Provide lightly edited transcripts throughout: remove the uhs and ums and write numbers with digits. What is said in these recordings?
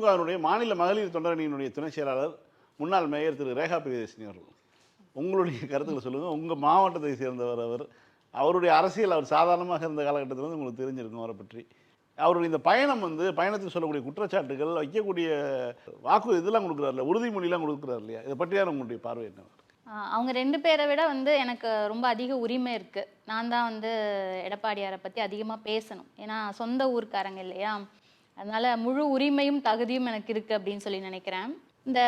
திமுகவினுடைய மாநில மகளிர் தொண்டரணியினுடைய துணை செயலாளர் முன்னாள் மேயர் திரு ரேகா பிரியதர்ஷினி அவர்கள், உங்களுடைய கருத்துக்களை சொல்லுங்கள். உங்கள் மாவட்டத்தை சேர்ந்தவர் அவர். அவருடைய அரசியல் அவர் சாதாரணமாக இருந்த காலகட்டத்தில் வந்து உங்களுக்கு தெரிஞ்சிருக்கும் அவரை பற்றி. அவருடைய இந்த பயணம் வந்து பயணத்தில் சொல்லக்கூடிய குற்றச்சாட்டுகள், வைக்கக்கூடிய வாக்கு இதெல்லாம் கொடுக்குறாருல, உறுதிமொழிலாம் கொடுக்குறாரு இல்லையா, இதை பற்றியான உங்களுடைய பார்வை என்ன? அவங்க 2 பேரை விட வந்து எனக்கு ரொம்ப அதிக உரிமை இருக்குது. நான் தான் வந்து எடப்பாடியாரை பற்றி அதிகமாக பேசணும். ஏன்னா சொந்த ஊர்க்காரங்க இல்லையா, அதனால் முழு உரிமையும் தகுதியும் எனக்கு இருக்குது அப்படின்னு சொல்லி நினைக்கிறேன். இந்த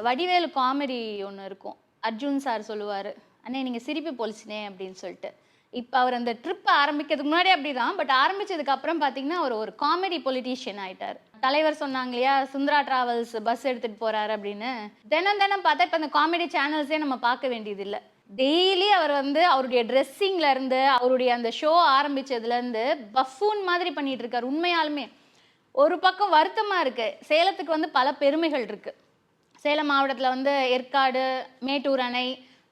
வடிவேலு காமெடி ஒன்று இருக்கும். அர்ஜுன் சார் சொல்லுவார், அண்ணே நீங்கள் சிரிப்பு பொலிச்சினே அப்படின்னு சொல்லிட்டு. இப்போ அவர் அந்த ட்ரிப் ஆரம்பிக்கிறதுக்கு முன்னாடி அப்படி தான், பட் ஆரம்பித்ததுக்கு அப்புறம் பார்த்தீங்கன்னா அவர் ஒரு காமெடி பொலிட்டீஷியன் ஆகிட்டார். தலைவர் சொன்னாங்க இல்லையா, சுந்தரா டிராவல்ஸ் பஸ் எடுத்துகிட்டு போகிறாரு அப்படின்னு. தினம் பார்த்தா இப்போ அந்த காமெடி சேனல்ஸே நம்ம பார்க்க வேண்டியதில்லை. டெய்லி அவர் வந்து அவருடைய ட்ரெஸ்ஸிங்லேருந்து அவருடைய அந்த ஷோ ஆரம்பித்ததுலேருந்து பஃபூன் மாதிரி பண்ணிகிட்டு இருக்கார். உண்மையாலுமே ஒரு பக்கம் வருத்தமாக இருக்குது. சேலத்துக்கு வந்து பல பெருமைகள் இருக்குது. சேலம் மாவட்டத்தில் வந்து ஏற்காடு, மேட்டூர் அணை,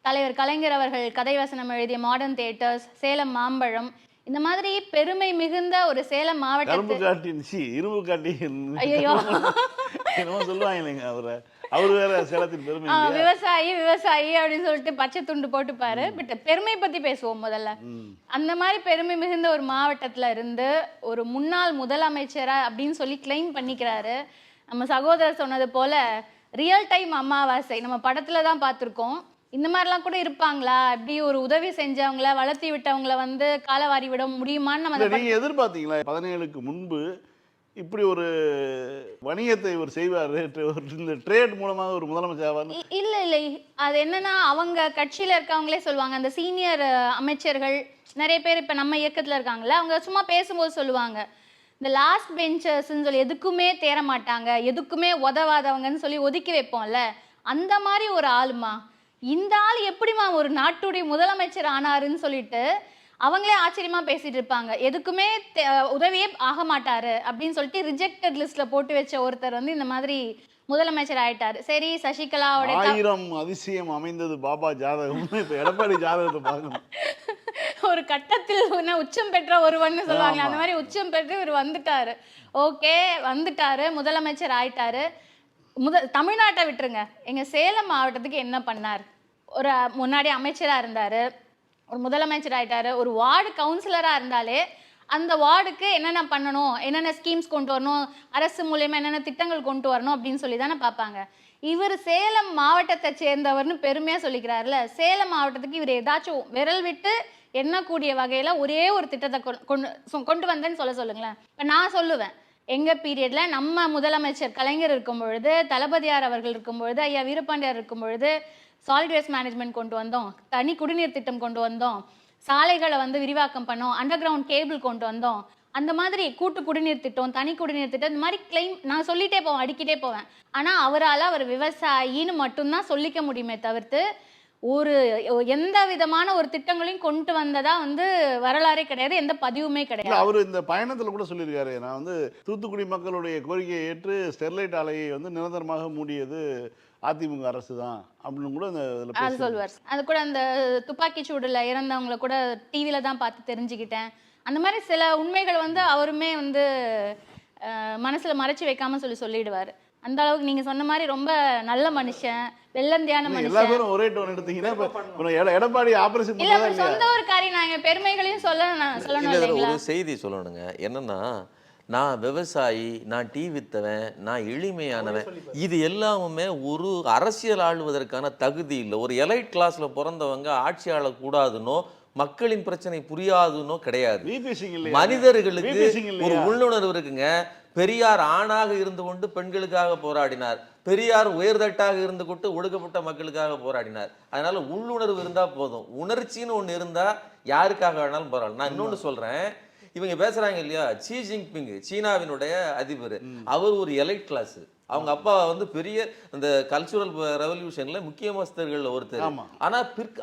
தலைவர் கலைஞர் அவர்கள் கதை வசனம் எழுதிய மாடர்ன் தியேட்டர்ஸ், சேலம் மாம்பழம், இந்த மாதிரி பெருமை மிகுந்த ஒரு சேலம் மாவட்டத்தில் இரும்பு காட்டி ஐயோ சொல்லுவாங்க இல்லைங்க அவரை. அவர் வேற சேலத்தின் பெருமை. விவசாயி அப்படின்னு சொல்லிட்டு பச்சை துண்டு போட்டுப்பாரு. பட் பெருமை பத்தி பேசுவோம் முதல்ல. அந்த மாதிரி பெருமை மிகுந்த ஒரு மாவட்டத்துல இருந்து ஒரு முன்னாள் முதலமைச்சரா அப்படின்னு சொல்லி கிளைம் பண்ணிக்கிறாரு. நம்ம சகோதரர் சொன்னது போல ரியல் டைம் அமாவாசை நம்ம படத்துல தான் பார்த்துருக்கோம். இந்த மாதிரிலாம் கூட இருப்பாங்களா, இப்படி ஒரு உதவி செஞ்சவங்கள வளர்த்தி விட்டவங்கள வந்து காலவாரி விட முடியுமான்னு நம்ம நீங்க எதிர்பார்த்தீங்களா? 17க்கு முன்பு இப்படி ஒரு வணிகத்தை ஒரு செய்வார், இந்த ட்ரேட் மூலமாக ஒரு முதலமைச்சர் ஆவார்? இல்லை. அது என்னன்னா அவங்க கட்சியில் இருக்கவங்களே சொல்லுவாங்க, அந்த சீனியர் அமைச்சர்கள் நிறைய பேர் இப்போ நம்ம இயக்கத்தில் இருக்காங்கல்ல, அவங்க சும்மா பேசும்போது சொல்லுவாங்க, இந்த லாஸ்ட் பெஞ்சர்ஸ்ன்னு சொல்லி எதுக்குமே தேர மாட்டாங்க, எதுக்குமே உதவாதவங்கன்னு சொல்லி ஒதுக்கி வைப்போம்ல, அந்த மாதிரி ஒரு ஆளுமா. இந்த ஆள் எப்படிமா ஒரு நாட்டுடைய முதலமைச்சர் ஆனாருன்னு சொல்லிட்டு அவங்களே ஆச்சரியமா பேசிட்டு இருப்பாங்க. எதுக்குமே உதவியே ஆக மாட்டாரு அப்படின்னு சொல்லிட்டு ரிஜெக்டட் லிஸ்ட்ல போட்டு வச்ச ஒருத்தர் வந்து இந்த மாதிரி முதலமைச்சர் ஆயிட்டாரு. சரி, சசிகலாவோட 1000 அதிசயம் அமைந்தது பாபா ஜாதகம். இப்ப எடப்பாடி ஜாதகத்தை பார்க்கணும். ஒரு கட்டத்தில் உச்சம் பெற்ற ஒருவன் சொல்லுவாங்க, அந்த மாதிரி உச்சம் பெற்று இவர் வந்துட்டாரு. ஓகே, வந்துட்டாரு, முதலமைச்சர் ஆயிட்டாரு. தமிழ்நாட்டை விட்டுருங்க, எங்க சேலம் மாவட்டத்துக்கு என்ன பண்ணார்? ஒரு முன்னாடி அமைச்சரா இருந்தாரு, ஒரு முதலமைச்சர் ஆயிட்டாரு, ஒரு வார்டு கவுன்சிலரா இருந்தாலே அந்த வார்டுக்கு என்னென்ன பண்ணணும், என்னென்ன ஸ்கீம்ஸ் கொண்டு வரணும், அரசு மூலியமா என்னென்ன திட்டங்கள் கொண்டு வரணும் அப்படின்னு சொல்லி தானே பார்ப்பாங்க. இவர் சேலம் மாவட்டத்தை சேர்ந்தவர்னு பெருமையா சொல்லிக்கிறாருல, சேலம் மாவட்டத்துக்கு இவர் ஏதாச்சும் விரல் விட்டு எண்ணக்கூடிய வகையில ஒரே ஒரு திட்டத்தை கொண்டு வந்தேன்னு சொல்லுங்களேன். இப்ப நான் சொல்லுவேன், எங்க பீரியட்ல நம்ம முதலமைச்சர் கலைஞர் இருக்கும் பொழுது, தளபதியார் அவர்கள் இருக்கும் பொழுது, ஐயா வீரபாண்டியார் இருக்கும் பொழுது சாலிட் வேஸ்ட் மேனேஜ்மெண்ட் கொண்டு வந்தோம், தனி குடிநீர் திட்டம் கொண்டு வந்தோம், சாலைகளை வந்து விரிவாக்கம் பண்ணோம், அண்டர் கிரவுண்ட் கேபிள் கொண்டு வந்தோம், அந்த மாதிரி கூட்டு குடிநீர் திட்டம், தனி குடிநீர் திட்டம், இந்த மாதிரி கிளைம் நான் சொல்லிட்டே போவேன், அடிக்கிட்டே போவேன். ஆனா அவரால் அவர் விவசாயின்னு மட்டும்தான் சொல்லிக்க முடியுமே தவிர்த்து ஒரு எந்த விதமான ஒரு திட்டங்களையும் கொண்டு வந்ததா வந்து வரலாறே கிடையாது, எந்த பதிவுமே கிடையாது. அவர் இந்த பயணத்தில் கூட சொல்லியிருக்காரு, நான் வந்து தூத்துக்குடி மக்களுடைய கோரிக்கையை ஏற்று ஸ்டெர்லைட் ஆலையை வந்து நிரந்தரமாக மூடியது அதிமுக அரசு தான் அப்படின்னு கூட அது சொல்வார். அது கூட அந்த துப்பாக்கி சூடுல இறந்தவங்களை கூட டிவியில தான் பார்த்து தெரிஞ்சுக்கிட்டேன். அந்த மாதிரி சில உண்மைகள் வந்து அவருமே வந்து மனசுல மறைச்சு வைக்காம சொல்லிடுவாரு. அந்த அளவுக்கு நீங்க சொன்ன மாதிரி ரொம்ப நல்ல மனுஷன், வெள்ளந்தியான மனுஷன். எல்லாரும் ஒரே டோன் எடுத்தீங்கன்னா எடப்பாடி ஆபரேஷன் இல்ல, சொந்த ஒரு காரியம் நாங்க பெருமைகளையும் சொல்லணும் இல்லைங்களா? ஒரு செய்தி சொல்லணுங்க. என்னன்னா, நான் விவசாயி, நான் டீ வித்தவன், நான் எளிமையானவன், இது எல்லாமே ஒரு அரசியல் ஆளுவதற்கான தகுதி இல்லை. ஒரு எலைட் கிளாஸ்ல பிறந்தவங்க ஆட்சி ஆளக்கூடாதுன்னோ மக்களின் பிரச்சனை புரியாதுன்னோ கிடையாது. மனிதர்களுக்கு ஒரு உள்ளுணர்வு இருக்குங்க. பெரியார் ஆணாக இருந்து கொண்டு பெண்களுக்காக போராடினார், பெரியார் உயர்தட்டாக இருந்து கொண்டு ஒடுக்கப்பட்ட மக்களுக்காக போராடினார். அதனால உள்ளுணர்வு இருந்தா போதும், உணர்ச்சின்னு ஒண்ணு இருந்தா யாருக்காக வேணாலும் போராடலாம். நான் இன்னொன்னு சொல்றேன், இவங்க பேசுறாங்க இல்லையா, ஷி ஜின்பிங் சீனாவினுடைய அதிபர், அவர் ஒரு எலைட் கிளாஸ். அவங்க அப்பா வந்து பெரிய இந்த கல்ச்சுரல் ரெவல்யூஷன்ல முக்கியமஸ்தர்கள்ல ஒருத்தர்.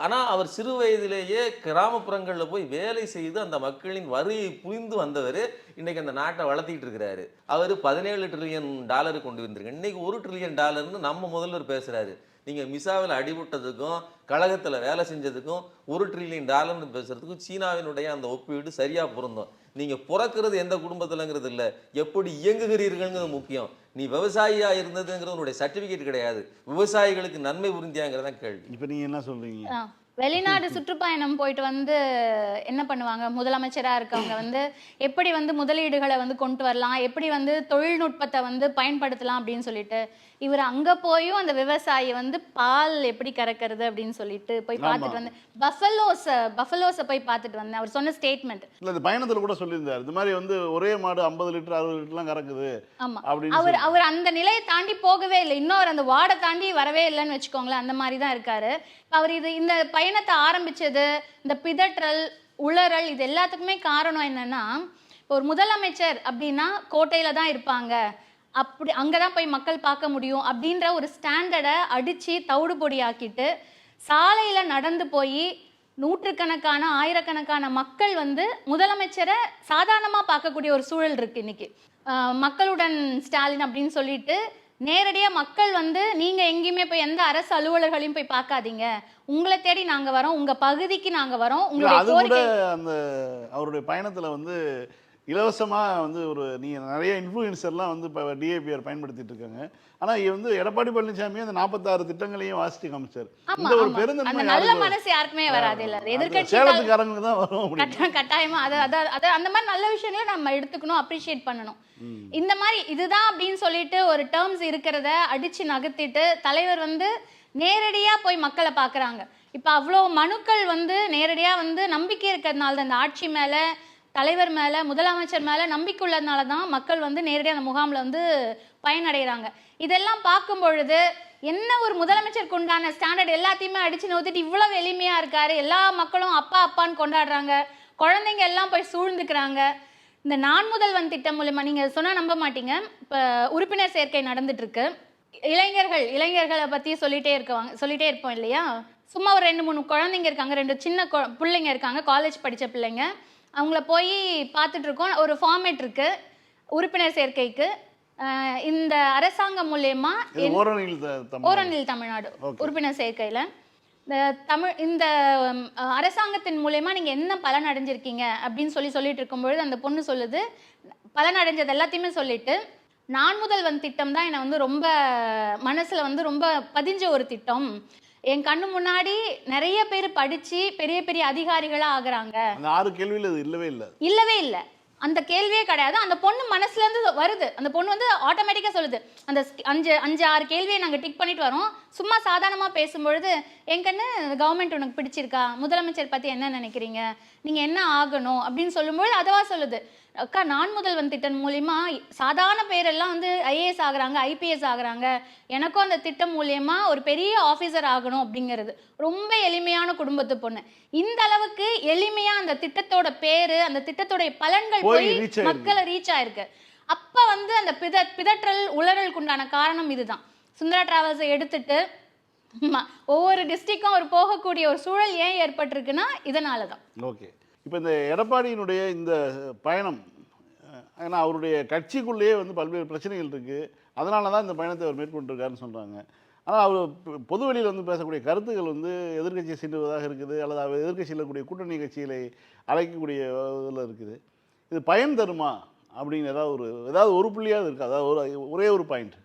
ஆனா அவர் சிறு வயதிலேயே கிராமப்புறங்கள்ல போய் வேலை செய்து அந்த மக்களின் வரியை புரிந்து வந்தவர். இன்னைக்கு அந்த நாட்டை வளர்த்திட்டு இருக்கிறாரு. அவர் $17 ட்ரில்லியன் கொண்டு வந்திருக்கு. இன்னைக்கு $1 ட்ரில்லியன் நம்ம முதல்வர் பேசுறாரு. நீங்கள் மிசாவில் அடிபட்டதுக்கும் கழகத்தில் வேலை செஞ்சதுக்கும் $1 ட்ரில்லியன் பேசுறதுக்கும் சீனாவினுடைய அந்த ஒப்பீடு சரியாக பொருந்தும். நீங்கள் பிறக்கிறது எந்த குடும்பத்தில்ங்கிறது இல்லை, எப்படி இயங்குகிறீர்கள்ங்கிறது முக்கியம். நீ விவசாயியா இருந்ததுங்கிறது உன்னுடைய சர்டிஃபிகேட் கிடையாது, விவசாயிகளுக்கு நன்மை புரிந்தியாங்கிறதா கேள்வி. இப்போ நீங்கள் என்ன சொல்கிறீங்க? வெளிநாடு சுற்றுப்பயணம் போயிட்டு வந்து என்ன பண்ணுவாங்க, முதலமைச்சராக இருக்கவங்க வந்து எப்படி வந்து முதலீடுகளை வந்து கொண்டு வரலாம், எப்படி வந்து தொழில்நுட்பத்தை வந்து பயன்படுத்தலாம் அப்படின்னு சொல்லிட்டு இவர் அங்கே போயும் அந்த விவசாயி வந்து பால் எப்படி கறக்கிறது அப்படின்னு சொல்லிட்டு போய் பார்த்துட்டு வந்து பஃபலோஸை போய் பார்த்துட்டு வந்தேன். அவர் சொன்ன ஸ்டேட்மெண்ட் இல்லை, இந்த பயணத்தில் கூட சொல்லியிருந்தார், இந்த மாதிரி வந்து ஒரே மாடு 50 லிட்டர் 60 லிட்டர்லாம் கறக்குது. ஆமா, அப்படின்னு அவர் அந்த நிலையை தாண்டி போகவே இல்லை, இன்னொரு அந்த வார்டை தாண்டி வரவே இல்லைன்னு வச்சுக்கோங்களேன். அந்த மாதிரி தான் இருக்காரு. அவர் இந்த பயணத்தை ஆரம்பிச்சது, இந்த பிதற்றல் உளறல், இது எல்லாத்துக்குமே காரணம் என்னன்னா, ஒரு முதலமைச்சர் அப்படின்னா கோட்டையில தான் இருப்பாங்க, அப்படி அங்கதான் போய் மக்கள் பார்க்க முடியும் அப்படின்ற ஒரு ஸ்டாண்டர்டை அடிச்சு தவிடு பொடி ஆக்கிட்டு சாலையில நடந்து போய் நூற்றுக்கணக்கான ஆயிரக்கணக்கான மக்கள் வந்து முதலமைச்சரை சாதாரணமா பார்க்கக்கூடிய ஒரு சூழல் இருக்கு இன்னைக்கு. மக்களுடன் ஸ்டாலின் அப்படின்னு சொல்லிட்டு நேரடியா மக்கள் வந்து நீங்க எங்கேயுமே போய் எந்த அரசு அலுவலர்களையும் போய் பார்க்காதீங்க, உங்களை தேடி நாங்க வரோம், உங்க பகுதிக்கு நாங்க வரோம், உங்களுடைய கோரிக்கை. அந்த அவருடைய பயணத்துல வந்து இலவசமா வந்து நீங்க நிறைய இன்ஃப்ளூயன்சர்லாம் வந்து இப்போ டிஏபிஆர் பயன்படுத்திட்டு இருக்காங்க. ஆனா இது வந்து எடப்பாடி பழனிசாமி அந்த 46 திட்டங்களையும் வாசித்து காமிச்சார். இந்த ஒரு பெருந்தன்மை நல்ல மனசு யாருக்குமே வராது, இல்ல எதிர்க்கட்சி சேலத்துக்காரங்க தான் வரும். கட்டாயமா அது அந்த மாதிரி நல்ல விஷயங்களை நம்ம எடுத்துக்கணும், அப்ரிஷியேட் பண்ணணும். இந்த மாதிரி இதுதான் அப்படின்னு சொல்லிட்டு ஒரு டேர்ம்ஸ் இருக்கிறத அடிச்சு நகர்த்திட்டு தலைவர் வந்து நேரடியா போய் மக்களை பாக்குறாங்க. இப்ப அவ்வளோ மனுக்கள் வந்து நேரடியா வந்து நம்பிக்கை இருக்கிறதுனால தான், இந்த ஆட்சி மேல தலைவர் மேல முதலமைச்சர் மேல நம்பிக்கை உள்ளதுனால தான் மக்கள் வந்து நேரடியாக அந்த முகாமில் வந்து பயனடைகிறாங்க. இதெல்லாம் பார்க்கும் பொழுது என்ன ஒரு முதலமைச்சருக்கு உண்டான ஸ்டாண்டர்ட் எல்லாத்தையுமே அடிச்சு நோத்திட்டு இவ்வளவு எளிமையா இருக்காரு, எல்லா மக்களும் அப்பா அப்பான்னு கொண்டாடுறாங்க, குழந்தைங்க எல்லாம் போய் சூழ்ந்துக்கிறாங்க. இந்த நான் முதல்வன் திட்டம் மூலமா நீங்க சொன்னா நம்ப மாட்டீங்க, இப்போ உறுப்பினர் சேர்க்கை நடந்துட்டு இருக்கு. இளைஞர்களை பத்தி சொல்லிட்டே இருப்போம் இல்லையா. சும்மா ஒரு 2-3 குழந்தைங்க இருக்காங்க, 2 சின்ன பிள்ளைங்க இருக்காங்க, காலேஜ் படிச்ச பிள்ளைங்க. அவங்கள போய் பார்த்துட்டு இருக்கோம். ஒரு ஃபார்மேட் இருக்கு உறுப்பினர் சேர்க்கைக்கு. இந்த அரசாங்கம் மூலமா ஓரணில் தமிழ்நாடு உறுப்பினர் சேர்க்கையில இந்த அரசாங்கத்தின் மூலமா நீங்க என்ன பலன் அடைஞ்சிருக்கீங்க அப்படின்னு சொல்லிட்டு இருக்கும்பொழுது அந்த பொண்ணு சொல்லுது, பலன் அடைஞ்சது எல்லாத்தையுமே சொல்லிட்டு, நான் முதல்வன் திட்டம் தான் என்னை வந்து ரொம்ப மனசுல வந்து ரொம்ப பதிஞ்ச ஒரு திட்டம். என் கண்ணு முன்னாடி நிறைய பேர் படிச்சு பெரிய பெரிய அதிகாரிகளா ஆகுறாங்க. அந்த 6 கேள்வியில அது இல்லவே இல்லை. அந்த கேள்வியே கிடையாது. அந்த பொண்ணு மனசுல இருந்து வருது. அந்த பொண்ணு வந்து ஆட்டோமேட்டிக்கா சொல்லுது. அந்த 5-6 கேள்வியை நாங்க டிக் பண்ணிட்டு வரோம். சும்மா சாதாரணமா பேசும்பொழுது என் கண்ணு கவர்மெண்ட் உனக்கு பிடிச்சிருக்கா, முதலமைச்சர் பத்தி என்ன நினைக்கிறீங்க, நீங்க என்ன ஆகணும் அப்படின்னு சொல்லும்போது அதவா சொல்லுது, அக்கா நான் முதல்வன் திட்டம் மூலியமா சாதாரண பேரெல்லாம் வந்து ஐஏஎஸ் ஆகுறாங்க, ஐபிஎஸ் ஆகுறாங்க, எனக்கும் அந்த திட்டம் மூலியமா ஒரு பெரிய ஆஃபீஸர் ஆகணும் அப்படிங்கிறது. ரொம்ப எளிமையான குடும்பத்து பொண்ணு. இந்த அளவுக்கு எளிமையா அந்த திட்டத்தோட பேரு, அந்த திட்டத்தோட பலன்கள் போய் மக்களை ரீச் ஆயிருக்கு. அப்ப வந்து அந்த பிதற்றல் உளறலுக்கு உண்டான காரணம் இதுதான். சுந்தரா டிராவல்ஸை எடுத்துட்டு ஒவ்வொரு டிஸ்ட்ரிக்டும் அவர் போகக்கூடிய ஒரு சூழல் ஏன் ஏற்பட்டிருக்குன்னா இதனாலதான். ஓகே, இப்போ இந்த எடப்பாடியினுடைய இந்த பயணம், ஏன்னா அவருடைய கட்சிக்குள்ளேயே வந்து பல்வேறு பிரச்சனைகள் இருக்குது, அதனால தான் இந்த பயணத்தை அவர் மேற்கொண்டிருக்காருன்னு சொல்கிறாங்க. ஆனால் அவர் பொதுவெளியில் வந்து பேசக்கூடிய கருத்துக்கள் வந்து எதிர்கட்சியை சீண்டுவதாக இருக்குது, அல்லது அவர் எதிர்கட்சியில் இருக்கக்கூடிய கூட்டணி கட்சிகளை அழைக்கக்கூடிய இதில் இருக்குது. இது பயன் தருமா அப்படின்னு ஏதாவது ஒரு புள்ளியாவது இருக்குது, அதாவது ஒரே ஒரு பாயிண்ட்.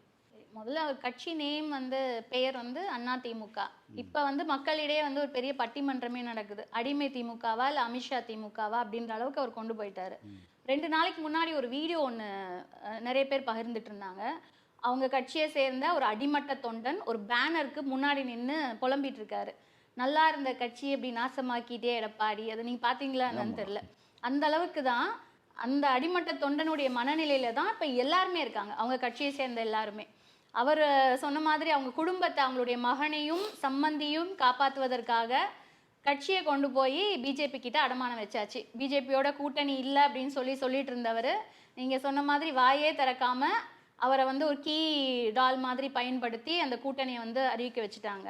முதல்ல அவர் கட்சி நேம் வந்து பெயர் வந்து அண்ணா திமுக. இப்போ வந்து மக்களிடையே வந்து ஒரு பெரிய பட்டிமன்றமே நடக்குது, அடிமை திமுகவா இல்லை அமித்ஷா திமுகவா அப்படின்ற அளவுக்கு அவர் கொண்டு போயிட்டாரு. 2 நாளைக்கு முன்னாடி ஒரு வீடியோ ஒன்று நிறைய பேர் பகிர்ந்துட்டு இருந்தாங்க. அவங்க கட்சியை சேர்ந்த ஒரு அடிமட்ட தொண்டன் ஒரு பேனருக்கு முன்னாடி நின்று புலம்பிட்டு இருக்காரு, நல்லா இருந்த கட்சி எப்படி நாசமாக்கிட்டே எடப்பாடி, அதை நீங்கள் பார்த்தீங்களா என்னன்னு தெரியல. அந்த அளவுக்கு தான் அந்த அடிமட்ட தொண்டனுடைய மனநிலையில தான் இப்போ எல்லாருமே இருக்காங்க, அவங்க கட்சியை சேர்ந்த எல்லாருமே. அவர் சொன்ன மாதிரி அவங்க குடும்பத்தை, அவங்களுடைய மகனையும் சம்மந்தியும் காப்பாற்றுவதற்காக கட்சியை கொண்டு போய் பிஜேபி கிட்ட அடமானம் வச்சாச்சு. பிஜேபியோட கூட்டணி இல்லை அப்படின்னு சொல்லிட்டு இருந்தவர் நீங்கள் சொன்ன மாதிரி வாயே திறக்காம அவரை வந்து ஒரு கீ டால் மாதிரி பயன்படுத்தி அந்த கூட்டணியை வந்து அறிவிக்க வச்சுட்டாங்க.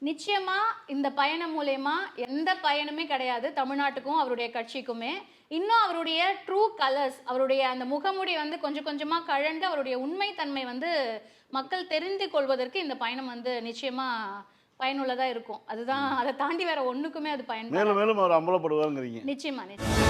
நிச்சயமா இந்த பயணம் மூலயமா எந்த பயனுமே கிடையாது தமிழ்நாட்டுக்கும் அவருடைய கட்சிக்குமே. இன்னும் அவருடைய ட்ரூ கலர்ஸ், அவருடைய அந்த முகமுடி வந்து கொஞ்சம் கொஞ்சமா கழண்டு அவருடைய உண்மைத்தன்மை வந்து மக்கள் தெரிந்து கொள்வதற்கு இந்த பயணம் வந்து நிச்சயமா பயனுள்ளதா இருக்கும். அதுதான், அதை தாண்டி வேற ஒண்ணுக்குமே அது பயன். மேலும் மேலும் அவர் அம்பலப்படுவாருங்கிறீங்க. நிச்சயமா நிச்சயமா.